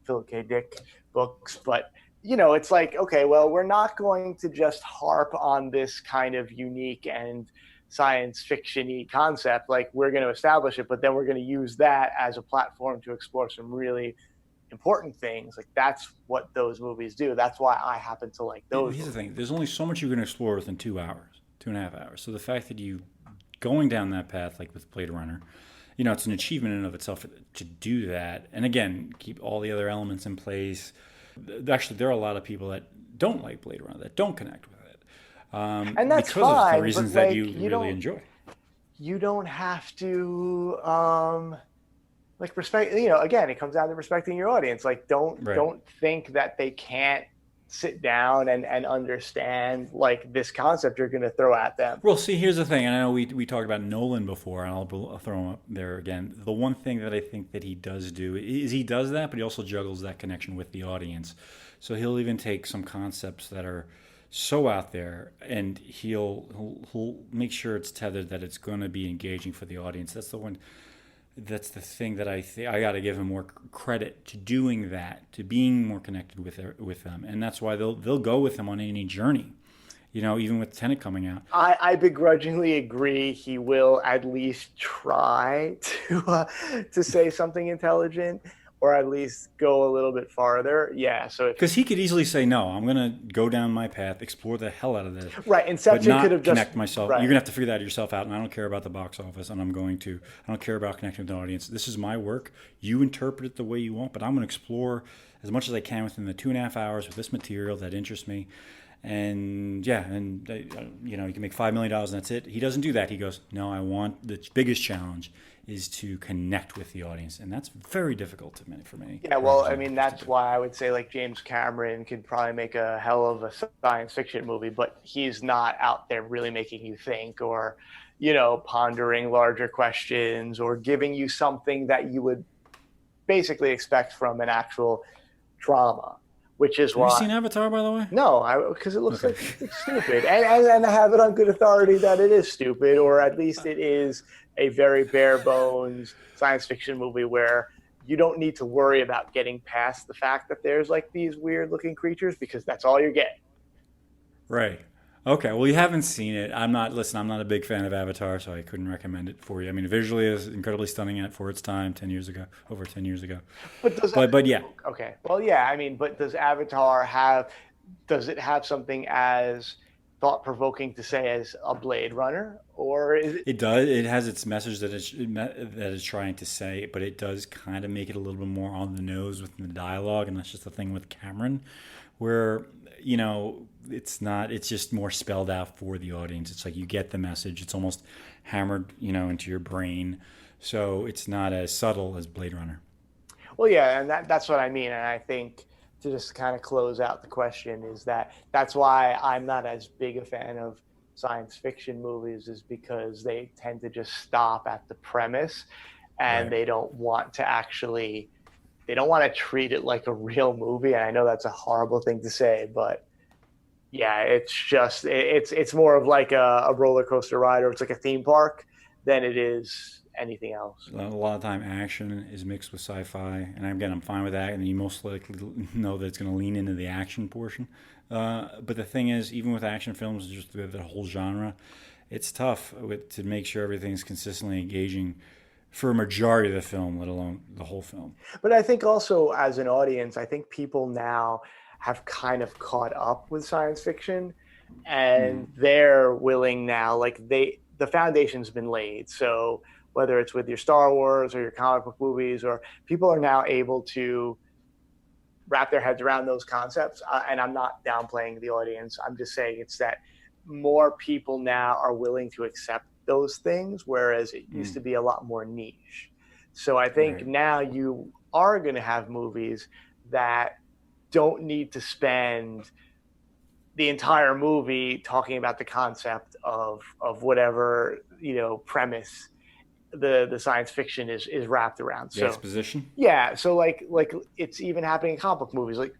Philip K. Dick books, but it's like, okay, well, we're not going to just harp on this kind of unique and science fiction-y concept. Like, we're going to establish it, but then we're going to use that as a platform to explore some really important things. Like, that's what those movies do. That's why I happen to like those. Here's the thing: there's only so much you can explore within 2 hours, 2.5 hours. So the fact that you going down that path, like with Blade Runner, it's an achievement in and of itself to do that. And again, keep all the other elements in place. Actually, there are a lot of people that don't like Blade Runner, that don't connect with it, and that's because fine, of the reasons but, that you really enjoy. You don't have to respect. Again, it comes down to respecting your audience. Like, don't think that they can't sit down and understand like this concept you're going to throw at them. Well, see, here's the thing, and I know we talked about Nolan before, and I'll throw him up there again. The one thing that I think that he does do is he does that, but he also juggles that connection with the audience. So he'll even take some concepts that are so out there, and he'll make sure it's tethered, that it's going to be engaging for the audience. That's the thing that I think I got to give him more credit to doing that, to being more connected with them, and that's why they'll go with him on any journey. Even with Tenet coming out. I begrudgingly agree. He will at least try to say something intelligent, or at least go a little bit farther. Yeah. So because he could easily say, no, I'm going to go down my path, explore the hell out of this. Right. Inception could have just connect myself. Right. You're going to have to figure that yourself out. And I don't care about the box office. And I don't care about connecting with the audience. This is my work. You interpret it the way you want, but I'm going to explore as much as I can within the 2.5 hours with this material that interests me. And you can make $5 million and that's it. He doesn't do that. He goes, no, I want the biggest challenge is to connect with the audience, and that's very difficult for many. Yeah, well, I mean, that's why I would say like James Cameron could probably make a hell of a science fiction movie, but he's not out there really making you think, or pondering larger questions, or giving you something that you would basically expect from an actual drama. Which is why. Have you seen Avatar, by the way? No, because it looks like it's stupid, and I have it on good authority that it is stupid, or at least it is a very bare bones science fiction movie where you don't need to worry about getting past the fact that there's like these weird looking creatures because that's all you're getting. Right. Okay. Well, you haven't seen it. I'm not. Listen, I'm not a big fan of Avatar, so I couldn't recommend it for you. I mean, visually, it's incredibly stunning for its time, 10 years ago, over 10 years ago. But does But yeah, okay, well, yeah, I mean, but does Avatar have does it have something as thought provoking to say as a Blade Runner, or is it? it does. It has its message that it's trying to say, but it does kind of make it a little bit more on the nose with the dialogue, and that's just the thing with Cameron, where it's not. It's just more spelled out for the audience. It's like you get the message. It's almost hammered, into your brain, so it's not as subtle as Blade Runner. Well, yeah, and that's what I mean, and I think to just kind of close out the question is that that's why I'm not as big a fan of science fiction movies is because they tend to just stop at the premise and Right. they don't want to treat it like a real movie. And I know that's a horrible thing to say, but yeah, it's just it's more of like a roller coaster ride, or it's like a theme park than it is anything else. A lot of time action is mixed with sci-fi, and again, I'm fine with that. And you most likely know that it's going to lean into the action portion. But the thing is, even with action films, just the whole genre, it's tough to make sure everything's consistently engaging for a majority of the film, let alone the whole film. But I think also as an audience, I think people now have kind of caught up with science fiction and they're willing now, like the foundation's been laid. So whether it's with your Star Wars or your comic book movies, or people are now able to wrap their heads around those concepts. And I'm not downplaying the audience. I'm just saying it's that more people now are willing to accept those things, whereas it used to be a lot more niche. So I think Right. now you are going to have movies that don't need to spend the entire movie talking about the concept of whatever premise the science fiction is wrapped around. The So exposition. yeah, so like it's even happening in comic book movies. Like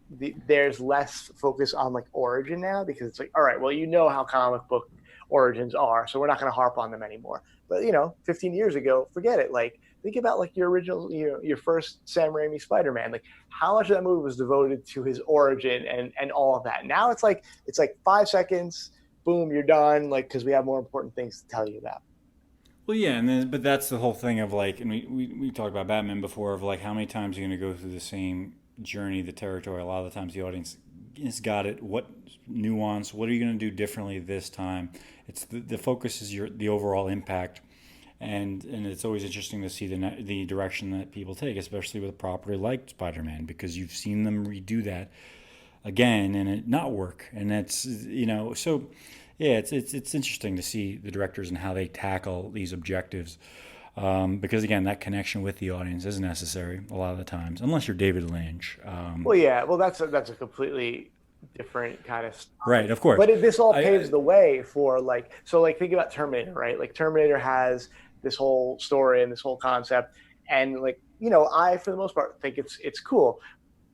there's less focus on like origin now because it's like, all right, well, how comic book origins are, so we're not going to harp on them anymore. But 15 years ago, forget it. Like think about like your original, your first Sam Raimi Spider-Man. Like how much of that movie was devoted to his origin and all of that. Now it's like 5 seconds, boom, you're done. Like because we have more important things to tell you about. Well, yeah, and then but that's the whole thing of like, and we talked about Batman before of like how many times you're going to go through the same journey, the territory. A lot of the times the audience has got it. What nuance? What are you going to do differently this time? It's the focus is the overall impact, and it's always interesting to see the direction that people take, especially with a property like Spider-Man, because you've seen them redo that again and it not work, and that's so. Yeah, it's interesting to see the directors and how they tackle these objectives. Because again, that connection with the audience is necessary a lot of the times, unless you're David Lynch. Well, yeah, well that's a completely different kind of Right, of course. but this all paves I the way for like so like think about Terminator, right? Like Terminator has this whole story and this whole concept, and like I for the most part think it's cool,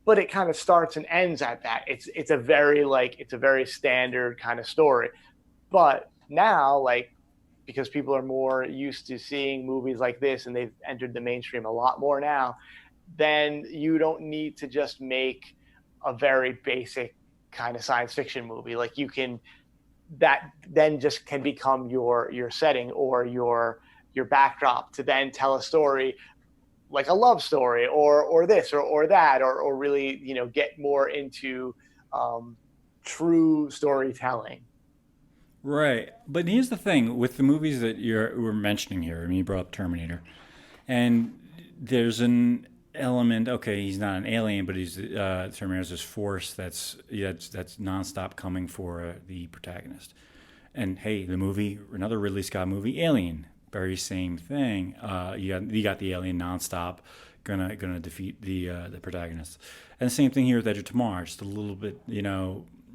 but it kind of starts and ends at that. It's a very standard kind of story. But now, like, because people are more used to seeing movies like this and they've entered the mainstream a lot more now, then you don't need to just make a very basic kind of science fiction movie. Like you can that then just can become your setting or your backdrop to then tell a story like a love story or this or that or really get more into true storytelling. right, but here's the thing with the movies that we're mentioning here. I mean, you brought up Terminator, and there's an element. Okay, he's not an alien, but he's Terminator's this force that's nonstop coming for the protagonist. And hey, the movie, another Ridley Scott movie, Alien, very same thing. You got the alien nonstop, gonna defeat the protagonist. And the same thing here with Edge of Tomorrow, just a little bit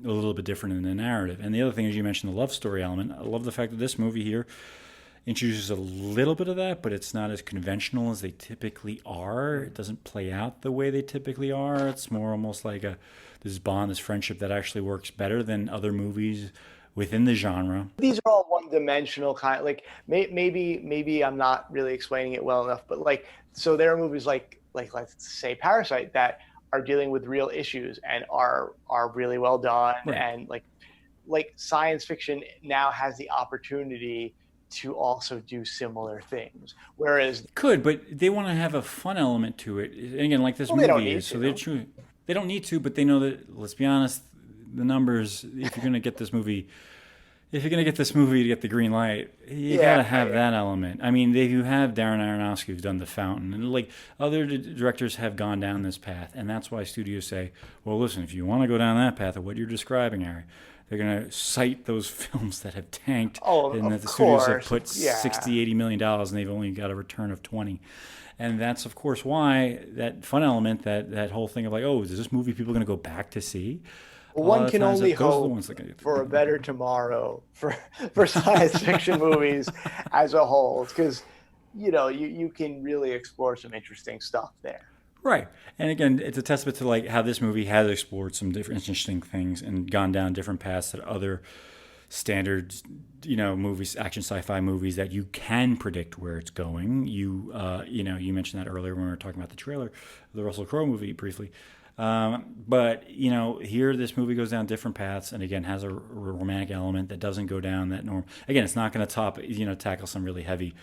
a little bit different in the narrative. And the other thing is you mentioned the love story element. I love the fact that this movie here introduces a little bit of that, but it's not as conventional as they typically are. It doesn't play out the way they typically are. It's more almost like this bond, this friendship that actually works better than other movies within the genre. These are all one-dimensional kind. Like maybe I'm not really explaining it well enough, but like so there are movies like like let's say Parasite, that are dealing with real issues and are really well done. Right. And like science fiction now has the opportunity to also do similar things, whereas Could, but they want to have a fun element to it. And again, like this well, they don't movie need is, so to. they don't need to, but they know that. Let's be honest, the numbers. If you're going to get this movie, if you're going to get this movie to get the green light, you Yeah, got to have yeah. that element. I mean, you have Darren Aronofsky who's done The Fountain, and like other directors have gone down this path, and that's why studios say, well, listen, if you want to go down that path of what you're describing, Harry, they're going to cite those films that have tanked Oh, and that of the studios have course. put Yeah. 60, 80 million dollars and they've only got a return of 20. And that's of course why that fun element, that whole thing of like, oh, is this movie people going to go back to see? A lot One of can times only those are the hope ones that get for a better tomorrow for science fiction movies as a whole, because you can really explore some interesting stuff there. Right. And again, it's a testament to like how this movie has explored some different interesting things and gone down different paths that other standard, movies, action sci-fi movies that you can predict where it's going. You mentioned that earlier when we were talking about the trailer, the Russell Crowe movie briefly. But here this movie goes down different paths, and again has a romantic element that doesn't go down that norm. Again, it's not going to tackle some really heavy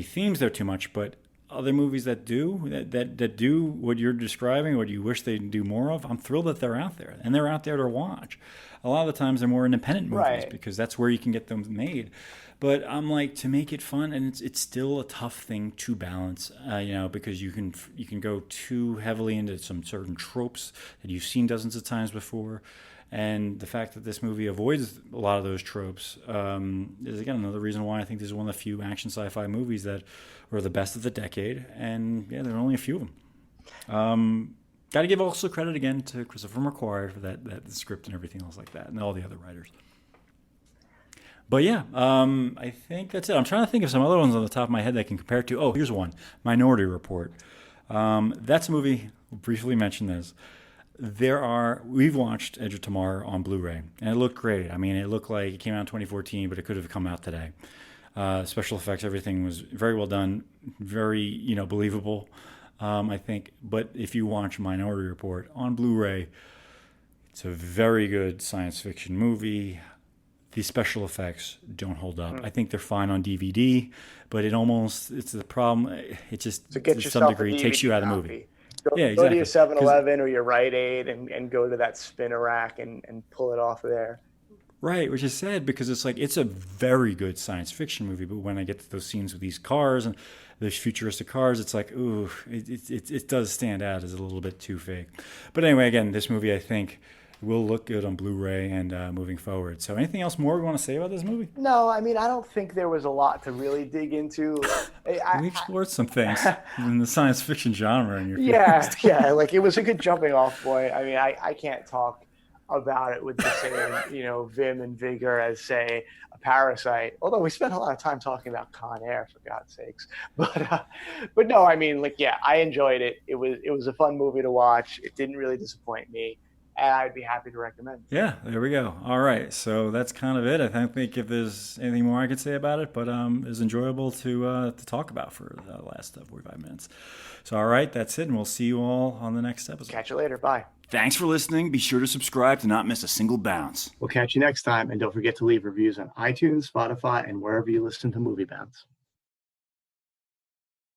themes there too much, but other movies that do that do what you're describing, what you wish they'd do more of, I'm thrilled that they're out there, and they're out there to watch. A lot of the times they're more independent movies Right. because that's where you can get them made. But I'm like, to make it fun, and it's still a tough thing to balance, because you can go too heavily into some certain tropes that you've seen dozens of times before. And the fact that this movie avoids a lot of those tropes is, again, another reason why I think this is one of the few action sci-fi movies that were the best of the decade. And, yeah, there are only a few of them. Got to give also credit, again, to Christopher McQuarrie for that script and everything else like that, and all the other writers. But, yeah, I think that's it. I'm trying to think of some other ones on the top of my head that I can compare it to. Oh, here's one, Minority Report. That's a movie, we'll briefly mention this. We've watched Edge of Tomorrow on Blu-ray, and it looked great. I mean, it looked like it came out in 2014, but it could have come out today. Special effects, everything was very well done, very, believable, I think. But if you watch Minority Report on Blu-ray, it's a very good science fiction movie. The special effects don't hold up. I think they're fine on DVD, but it's the problem. It just, So get to yourself some degree, a takes you out of the DVD movie. copy. Go, Yeah, go to exactly. your 7-Eleven or your Rite Aid and go to that spinner rack and pull it off of there. Right, which is sad because it's like it's a very good science fiction movie, but when I get to those scenes with these cars and those futuristic cars, it's like, ooh, it does stand out as a little bit too fake. But anyway, again, this movie I think will look good on Blu-ray and moving forward. So anything else more we want to say about this movie? No, I mean, I don't think there was a lot to really dig into. We explored some things in the science fiction genre in your Yeah, like it was a good jumping off point. I mean, I can't talk about it with the same, vim and vigor as, say, a Parasite. Although we spent a lot of time talking about Con Air, for God's sakes. But no, I mean, like, yeah, I enjoyed it. It was a fun movie to watch. It didn't really disappoint me, and I'd be happy to recommend it. Yeah, there we go. All right, so that's kind of it. I don't think if there's anything more I could say about it, but it was enjoyable to talk about for the last 45 minutes. So, all right, that's it, and we'll see you all on the next episode. Catch you later. Bye. Thanks for listening. Be sure to subscribe to not miss a single bounce. We'll catch you next time, and don't forget to leave reviews on iTunes, Spotify, and wherever you listen to Movie Bounce.